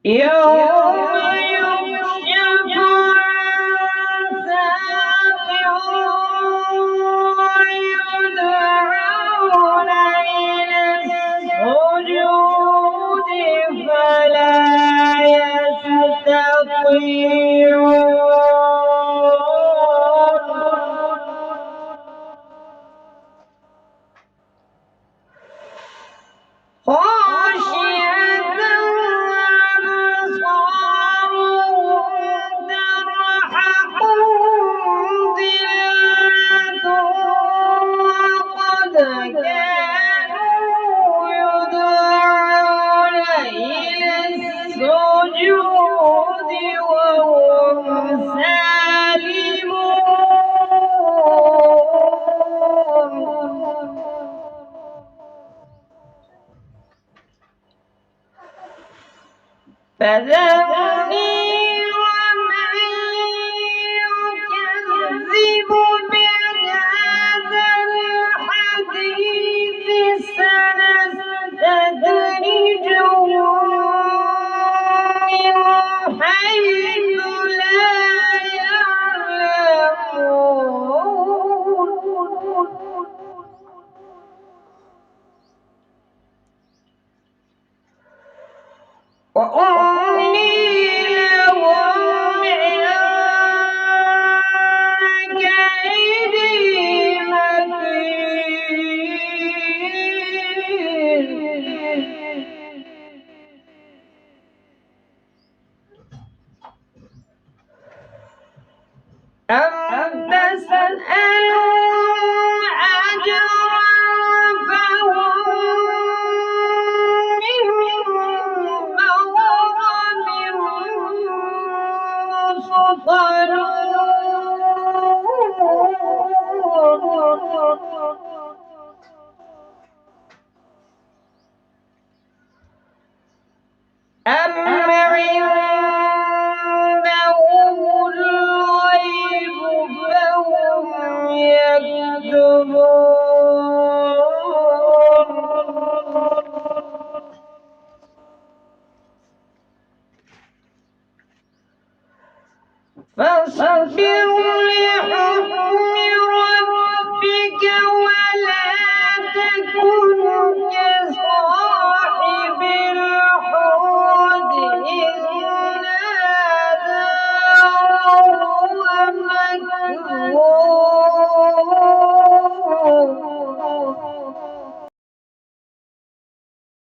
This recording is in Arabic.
يوم يكشف عن ساق ويدعون إلى السجود فلا يستطيعون خاشعة أبصارهم ترهقهم ذلة وقد كانوا يدعون إلى السجود وهم سالمون فذرني ومن يكذب بهذا الحديث سنستدرجهم من حيث لا يعلمون وأملي لهم إن كيدي متين أم تسألهم أجرا فهم من مغرم مثقلون أم